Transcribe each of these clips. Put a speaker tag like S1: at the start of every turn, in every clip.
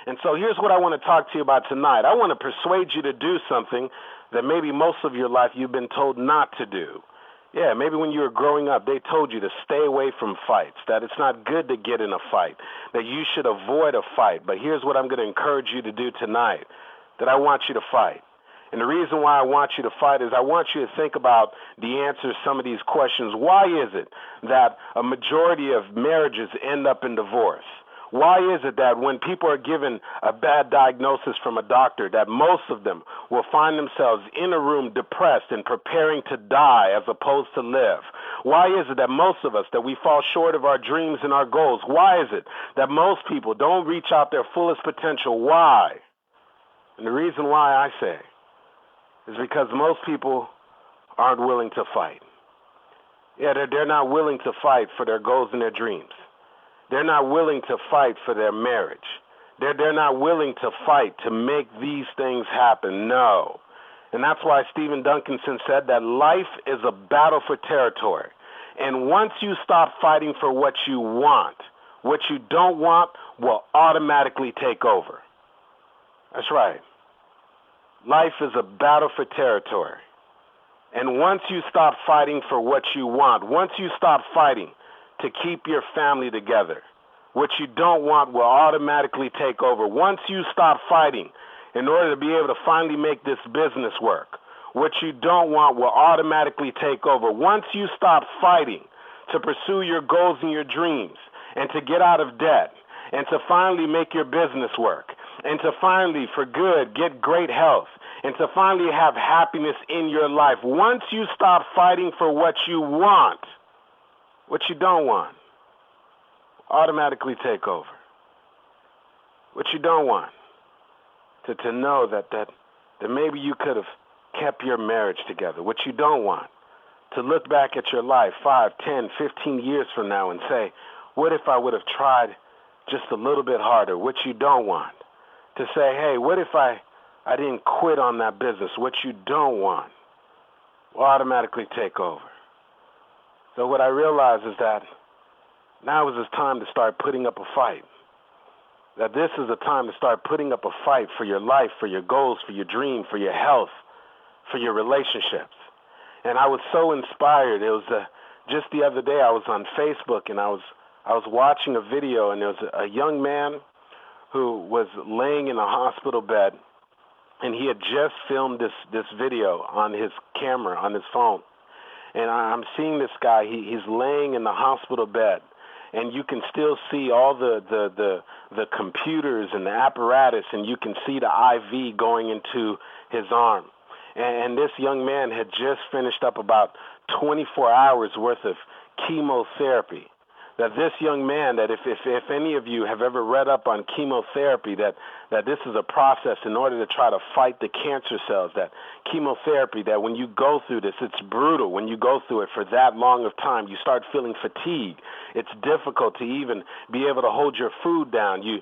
S1: And so here's what I want to talk to you about tonight. I want to persuade you to do something that maybe most of your life you've been told not to do. Yeah, maybe when you were growing up, they told you to stay away from fights, that it's not good to get in a fight, that you should avoid a fight. But here's what I'm going to encourage you to do tonight, that I want you to fight. And the reason why I want you to fight is I want you to think about the answers to some of these questions. Why is it that a majority of marriages end up in divorce? Why is it that when people are given a bad diagnosis from a doctor, that most of them will find themselves in a room depressed and preparing to die as opposed to live? Why is it that most of us, that we fall short of our dreams and our goals? Why is it that most people don't reach out their fullest potential? Why? And the reason why I say is because most people aren't willing to fight. Yeah, they're not willing to fight for their goals and their dreams. They're not willing to fight for their marriage. They're not willing to fight to make these things happen. No. And that's why Stephen Duncanson said that life is a battle for territory. And once you stop fighting for what you don't want will automatically take over. That's right. Life is a battle for territory. And once you stop fighting for what you want, once you stop fighting to keep your family together, what you don't want will automatically take over. Once you stop fighting in order to be able to finally make this business work, what you don't want will automatically take over. Once you stop fighting to pursue your goals and your dreams and to get out of debt and to finally make your business work and to finally, for good, get great health and to finally have happiness in your life, once you stop fighting for what you want, what you don't want automatically take over. What you don't want, to know that maybe you could have kept your marriage together. What you don't want, to look back at your life 5, 10, 15 years from now and say, what if I would have tried just a little bit harder? What you don't want, to say, hey, what if I didn't quit on that business? What you don't want will automatically take over. So what I realize is that now is the time to start putting up a fight. That this is the time to start putting up a fight for your life, for your goals, for your dream, for your health, for your relationships. And I was so inspired. It was just the other day I was on Facebook and I was watching a video, and there was a young man who was laying in a hospital bed, and he had just filmed this video on his camera, on his phone. And I'm seeing this guy, he's laying in the hospital bed, and you can still see all the computers and the apparatus, and you can see the IV going into his arm. And this young man had just finished up about 24 hours worth of chemotherapy. That this young man, that if any of you have ever read up on chemotherapy, that this is a process in order to try to fight the cancer cells, that chemotherapy, that when you go through this, it's brutal. When you go through it for that long of time, you start feeling fatigue. It's difficult to even be able to hold your food down. You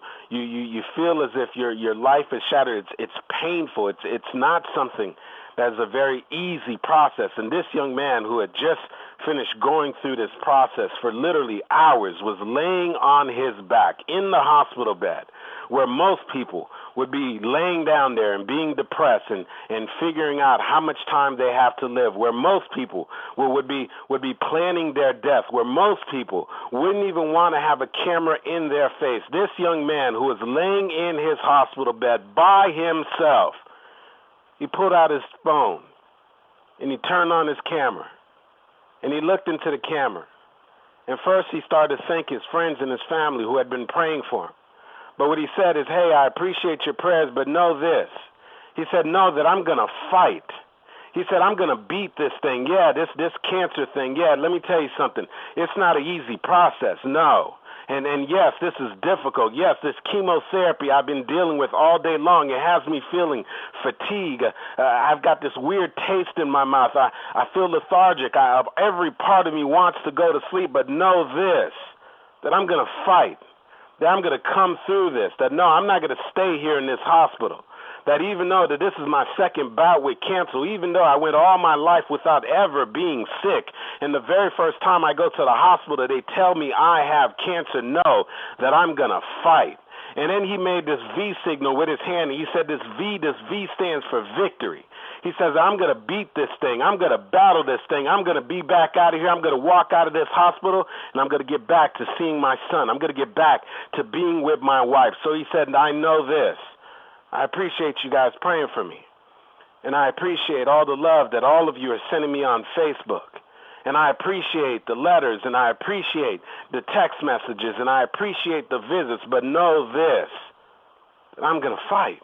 S1: feel as if your life is shattered. It's painful. It's not something that's a very easy process. And this young man who had just finished going through this process for literally hours was laying on his back in the hospital bed, where most people would be laying down there and being depressed and figuring out how much time they have to live, where most people would be planning their death, where most people wouldn't even want to have a camera in their face. This young man who was laying in his hospital bed by himself, he pulled out his phone and he turned on his camera and he looked into the camera. And first he started to thank his friends and his family who had been praying for him. But what he said is, hey, I appreciate your prayers, but know this. He said, know that I'm going to fight. He said, I'm going to beat this thing. Yeah, this cancer thing. Yeah, let me tell you something. It's not an easy process. No. And yes, this is difficult. Yes, this chemotherapy I've been dealing with all day long, it has me feeling fatigue. I've got this weird taste in my mouth. I feel lethargic. Every part of me wants to go to sleep, but know this, that I'm going to fight, that I'm going to come through this, that no, I'm not going to stay here in this hospital. That even though that this is my second bout with cancer, even though I went all my life without ever being sick, and the very first time I go to the hospital, they tell me I have cancer, know that I'm going to fight. And then he made this V signal with his hand. He said this V stands for victory. He says, I'm going to beat this thing. I'm going to battle this thing. I'm going to be back out of here. I'm going to walk out of this hospital, and I'm going to get back to seeing my son. I'm going to get back to being with my wife. So he said, I know this. I appreciate you guys praying for me. And I appreciate all the love that all of you are sending me on Facebook. And I appreciate the letters, and I appreciate the text messages, and I appreciate the visits. But know this, that I'm going to fight.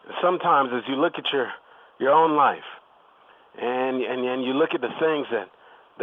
S1: And sometimes as you look at your own life, and you look at the things that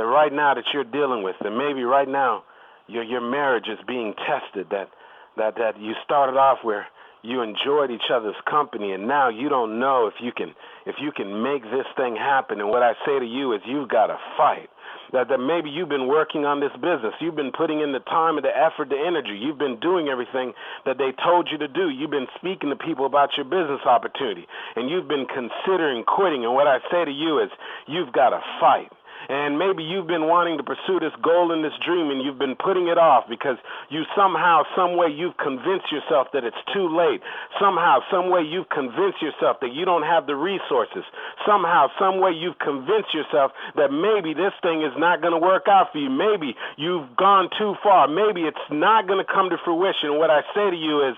S1: right now that you're dealing with, and maybe right now your marriage is being tested, that you started off where you enjoyed each other's company, and now you don't know if you can make this thing happen. And what I say to you is you've got to fight. That maybe you've been working on this business. You've been putting in the time and the effort, the energy. You've been doing everything that they told you to do. You've been speaking to people about your business opportunity, and you've been considering quitting. And what I say to you is you've got to fight. And maybe you've been wanting to pursue this goal and this dream, and you've been putting it off because you somehow, some way, you've convinced yourself that it's too late. Somehow, some way, you've convinced yourself that you don't have the resources. Somehow, some way, you've convinced yourself that maybe this thing is not going to work out for you. Maybe you've gone too far. Maybe it's not going to come to fruition. What I say to you is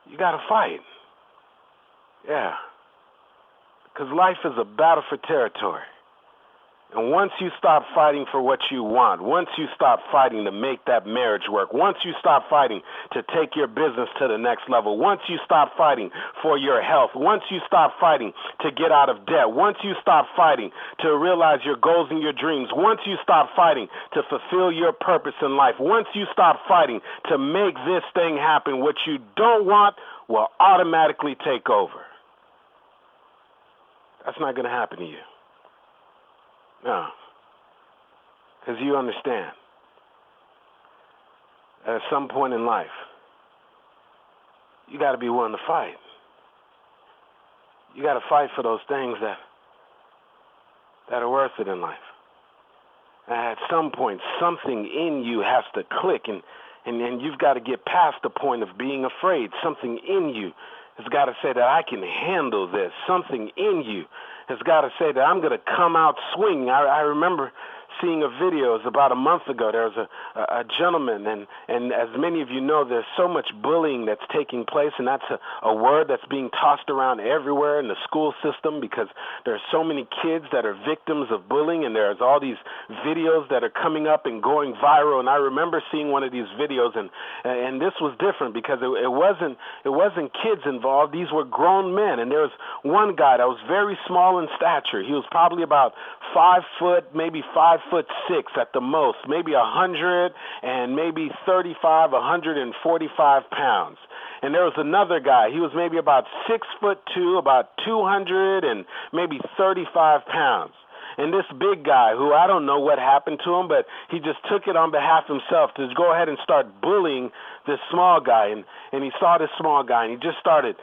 S1: you got to fight. Yeah. Because life is a battle for territory. And once you stop fighting for what you want, once you stop fighting to make that marriage work, once you stop fighting to take your business to the next level, once you stop fighting for your health, once you stop fighting to get out of debt, once you stop fighting to realize your goals and your dreams, once you stop fighting to fulfill your purpose in life, once you stop fighting to make this thing happen, what you don't want will automatically take over. That's not going to happen to you. No, because you understand that at some point in life, you got to be willing to fight. You got to fight for those things that are worth it in life. And at some point, something in you has to click, and you've got to get past the point of being afraid. Something in you has got to say that I can handle this. Something in you has got to say that I'm going to come out swinging. I remember seeing a video, it was about a month ago. There was a gentleman, and as many of you know, there's so much bullying that's taking place, and that's a word that's being tossed around everywhere in the school system because there are so many kids that are victims of bullying, and there's all these videos that are coming up and going viral. And I remember seeing one of these videos, and this was different because it wasn't kids involved. These were grown men, and there was one guy that was very small in stature. He was probably about 5 foot, maybe 5'6" at the most, maybe 100 and maybe 35, 145 pounds. And there was another guy. He was maybe about 6'2", about 200 and maybe 35 pounds. And this big guy, who I don't know what happened to him, but he just took it on behalf of himself to go ahead and start bullying this small guy. And he saw this small guy, and he started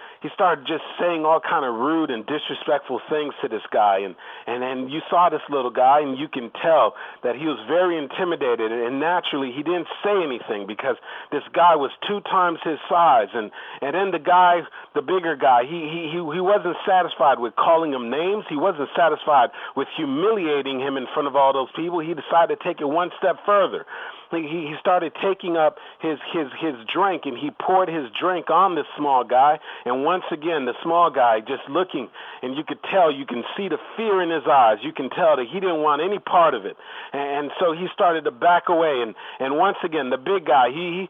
S1: just saying all kind of rude and disrespectful things to this guy. And then you saw this little guy, and you can tell that he was very intimidated. And naturally, he didn't say anything because this guy was 2 times his size. And then the guy, the bigger guy, he wasn't satisfied with calling him names. He wasn't satisfied with humiliating him in front of all those people. He decided to take it one step further. He started taking up his drink, and he poured his drink on this small guy. And once again, the small guy just looking, and you could tell, you can see the fear in his eyes. You can tell that he didn't want any part of it. And so he started to back away. And once again, the big guy, he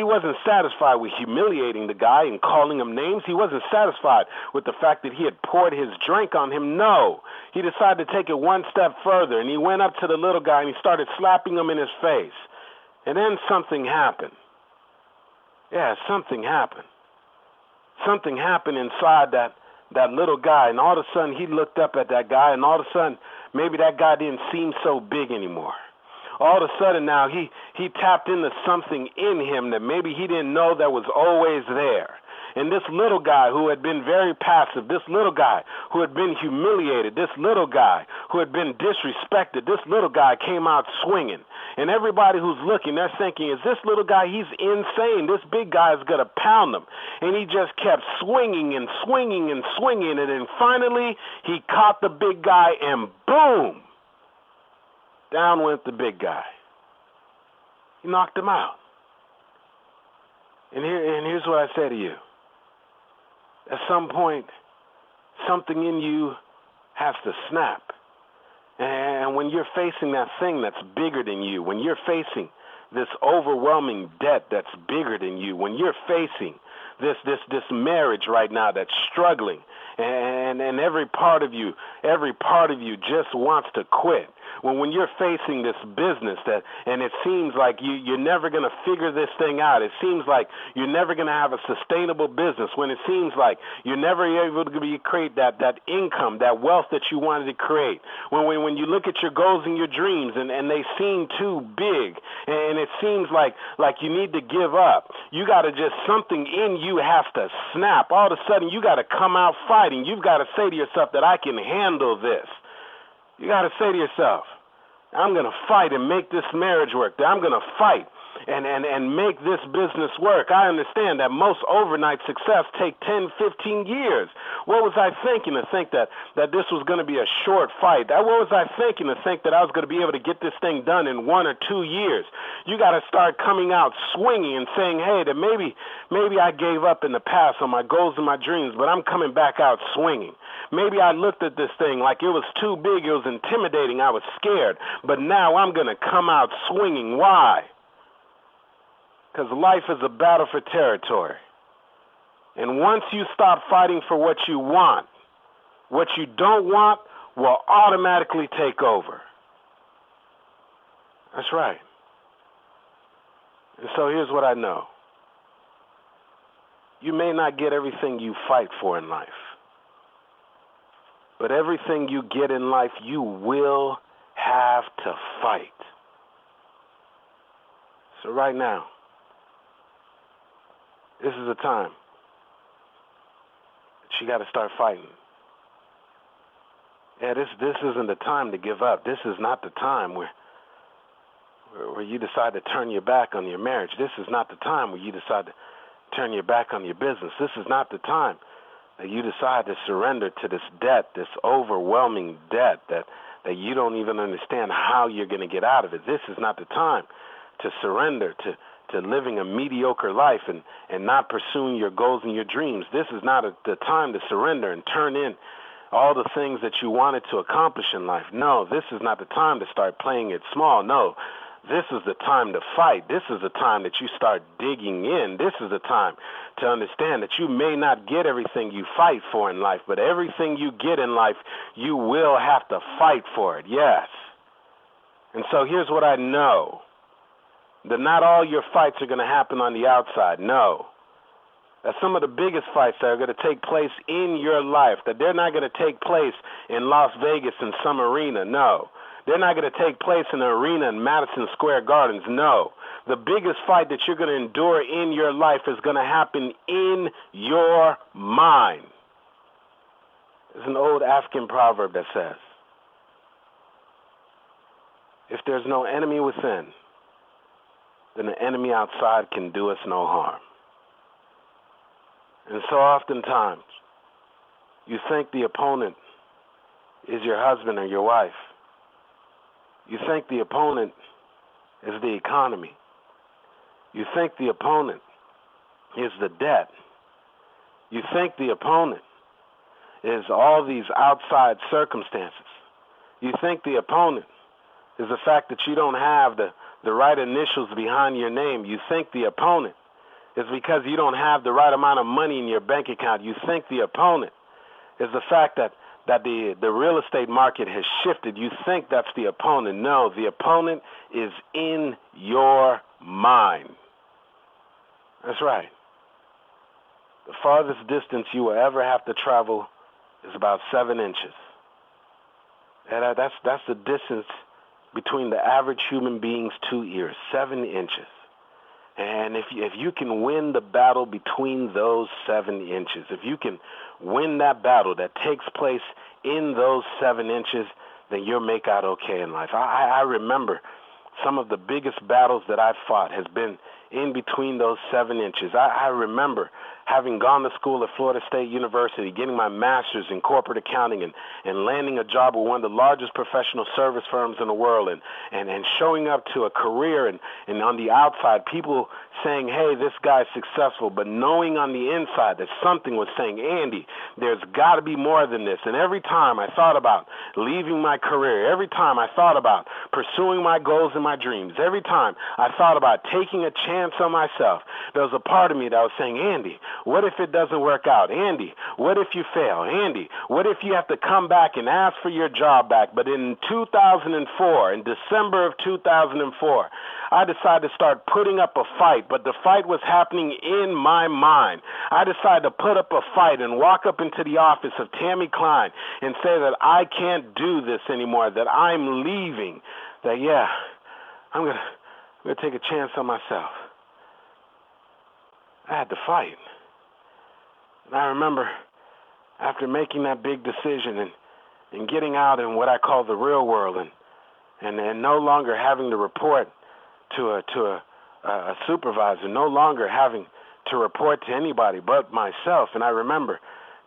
S1: wasn't satisfied with humiliating the guy and calling him names. He wasn't satisfied with the fact that he had poured his drink on him. No, he decided to take it one step further, and he went up to the little guy, and he started slapping him in his face. And then something happened. Yeah, something happened. Something happened inside that little guy, and all of a sudden he looked up at that guy, and all of a sudden maybe that guy didn't seem so big anymore. All of a sudden now he tapped into something in him that maybe he didn't know that was always there. And this little guy who had been very passive, this little guy who had been humiliated, this little guy who had been disrespected, this little guy came out swinging. And everybody who's looking, they're thinking, is this little guy, he's insane. This big guy is going to pound him. And he just kept swinging and swinging and swinging. And then finally, he caught the big guy and boom, down went the big guy. He knocked him out. And here's what I say to you. At some point, something in you has to snap. And when you're facing that thing that's bigger than you, when you're facing this overwhelming debt that's bigger than you, when you're facing this marriage right now that's struggling, and every part of you just wants to quit. When you're facing this business and it seems like you're never going to figure this thing out. It seems like you're never going to have a sustainable business. When it seems like you're never able to create that income, that wealth that you wanted to create. When you look at your goals and your dreams and they seem too big and it seems like you need to give up. You got to just, something in you has to snap. All of a sudden you got to come out fighting. You've got to say to yourself that I can handle this. You got to say to yourself, I'm going to fight and make this marriage work. I'm going to fight and make this business work. I understand that most overnight success take 10, 15 years. What was I thinking to think that this was going to be a short fight? What was I thinking to think that I was going to be able to get this thing done in 1 or 2 years? You got to start coming out swinging and saying, hey, that maybe I gave up in the past on my goals and my dreams, but I'm coming back out swinging. Maybe I looked at this thing like it was too big, it was intimidating, I was scared, but now I'm going to come out swinging. Why? Because life is a battle for territory. And once you stop fighting for what you want, what you don't want will automatically take over. That's right. And so here's what I know. You may not get everything you fight for in life, but everything you get in life, you will have to fight. So right now, this is the time that you got to start fighting. Yeah, this isn't the time to give up. This is not the time where you decide to turn your back on your marriage. This is not the time where you decide to turn your back on your business. This is not the time that you decide to surrender to this debt, this overwhelming debt that you don't even understand how you're going to get out of it. This is not the time to surrender to living a mediocre life and not pursuing your goals and your dreams. This is not the time to surrender and turn in all the things that you wanted to accomplish in life. No, this is not the time to start playing it small. No, this is the time to fight. This is the time that you start digging in. This is the time to understand that you may not get everything you fight for in life, but everything you get in life, you will have to fight for it. Yes. And so here's what I know. That not all your fights are going to happen on the outside. No. That some of the biggest fights that are going to take place in your life, that they're not going to take place in Las Vegas in some arena. No. They're not going to take place in an arena in Madison Square Gardens. No. The biggest fight that you're going to endure in your life is going to happen in your mind. There's an old African proverb that says, if there's no enemy within, then the enemy outside can do us no harm. And so oftentimes, you think the opponent is your husband or your wife. You think the opponent is the economy. You think the opponent is the debt. You think the opponent is all these outside circumstances. You think the opponent is the fact that you don't have the right initials behind your name. You think the opponent is because you don't have the right amount of money in your bank account. You think the opponent is the fact that the real estate market has shifted. You think that's the opponent. No, the opponent is in your mind. That's right. The farthest distance you will ever have to travel is about 7 inches. And that's the distance between the average human being's 2 ears, 7 inches. And if you can win the battle between those 7 inches, if you can win that battle that takes place in those 7 inches, then you'll make out okay in life. I remember some of the biggest battles that I've fought has been in between those 7 inches. I remember having gone to school at Florida State University, getting my master's in corporate accounting and landing a job with one of the largest professional service firms in the world and showing up to a career and on the outside, people saying, hey, this guy's successful, but knowing on the inside that something was saying, Andy, there's got to be more than this. And every time I thought about leaving my career, every time I thought about pursuing my goals and my dreams, every time I thought about taking a chance on myself, there was a part of me that was saying, Andy, what if it doesn't work out? Andy, what if you fail? Andy, what if you have to come back and ask for your job back? But in 2004, in December of 2004, I decided to start putting up a fight, but the fight was happening in my mind. I decided to put up a fight and walk up into the office of Tammy Klein and say that I can't do this anymore, that I'm leaving, that, yeah, I'm gonna take a chance on myself. I had to fight. And I remember after making that big decision and getting out in what I call the real world and no longer having to report to a supervisor, no longer having to report to anybody but myself. And I remember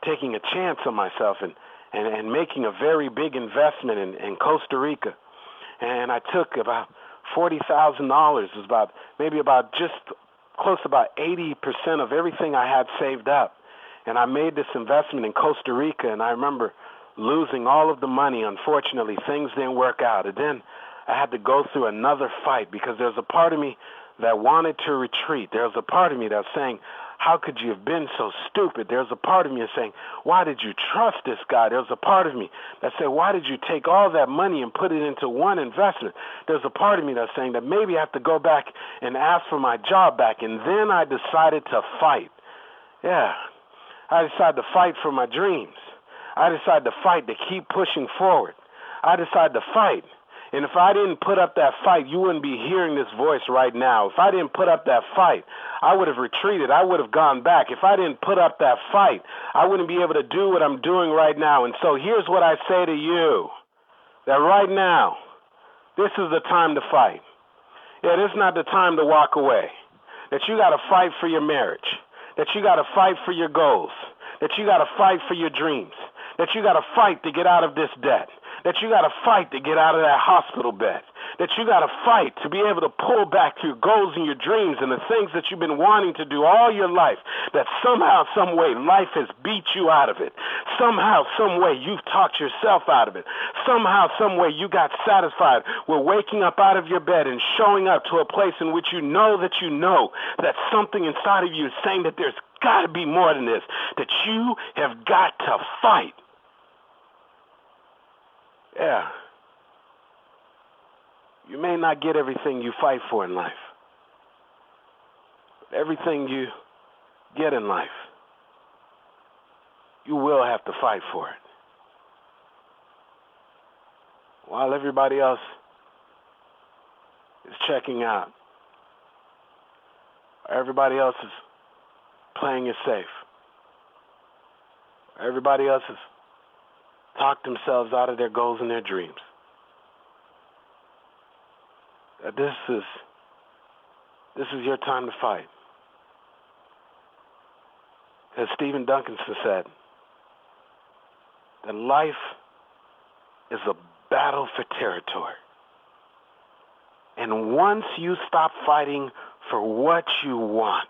S1: taking a chance on myself and making a very big investment in Costa Rica. And I took about $40,000. It was about just close to about 80% of everything I had saved up. And I made this investment in Costa Rica, and I remember losing all of the money. Unfortunately, things didn't work out. And then I had to go through another fight because there was a part of me that wanted to retreat. There was a part of me that was saying, how could you have been so stupid? There was a part of me that was saying, why did you trust this guy? There was a part of me that said, why did you take all that money and put it into one investment? There's a part of me that's saying that maybe I have to go back and ask for my job back. And then I decided to fight. Yeah, I decided to fight for my dreams. I decided to fight to keep pushing forward. I decided to fight. And if I didn't put up that fight, you wouldn't be hearing this voice right now. If I didn't put up that fight, I would have retreated. I would have gone back. If I didn't put up that fight, I wouldn't be able to do what I'm doing right now. And so here's what I say to you, that right now, this is the time to fight. Yeah, this is not the time to walk away. That you got to fight for your marriage. That you got to fight for your goals. That you got to fight for your dreams. That you got to fight to get out of this debt. That you got to fight to get out of that hospital bed. That you got to fight to be able to pull back your goals and your dreams and the things that you've been wanting to do all your life. That somehow, some way, life has beat you out of it. Somehow, some way, you've talked yourself out of it. Somehow, some way, you got satisfied with waking up out of your bed and showing up to a place in which you know that something inside of you is saying that there's got to be more than this. That you have got to fight. Yeah. You may not get everything you fight for in life. But everything you get in life, you will have to fight for it. While everybody else is checking out, or everybody else is playing it safe, or everybody else has talked themselves out of their goals and their dreams. This is your time to fight. As Stephen Duncanson said, that life is a battle for territory. And once you stop fighting for what you want,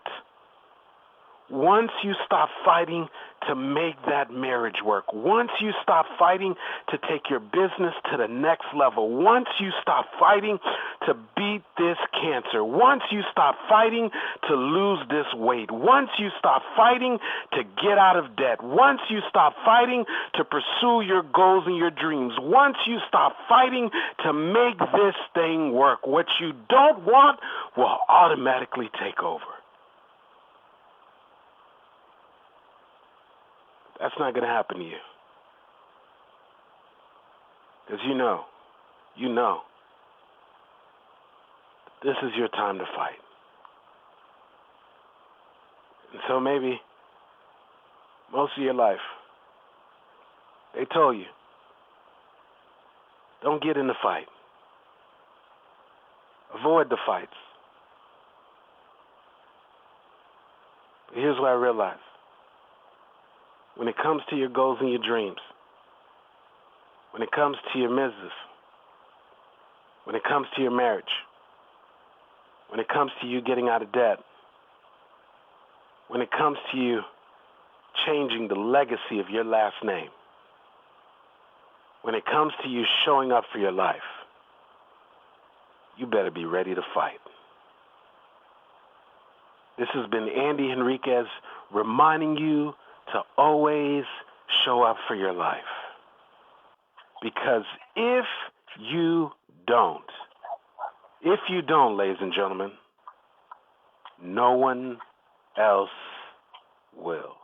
S1: once you stop fighting to make that marriage work, once you stop fighting to take your business to the next level, once you stop fighting to beat this cancer, once you stop fighting to lose this weight, once you stop fighting to get out of debt, once you stop fighting to pursue your goals and your dreams, once you stop fighting to make this thing work, what you don't want will automatically take over. That's not going to happen to you. Because you know, this is your time to fight. And so maybe most of your life, they told you, don't get in the fight. Avoid the fights. But here's what I realized. When it comes to your goals and your dreams, when it comes to your business, when it comes to your marriage, when it comes to you getting out of debt, when it comes to you changing the legacy of your last name, when it comes to you showing up for your life, you better be ready to fight. This has been Andy Henriquez reminding you to always show up for your life. Because if you don't, ladies and gentlemen, no one else will.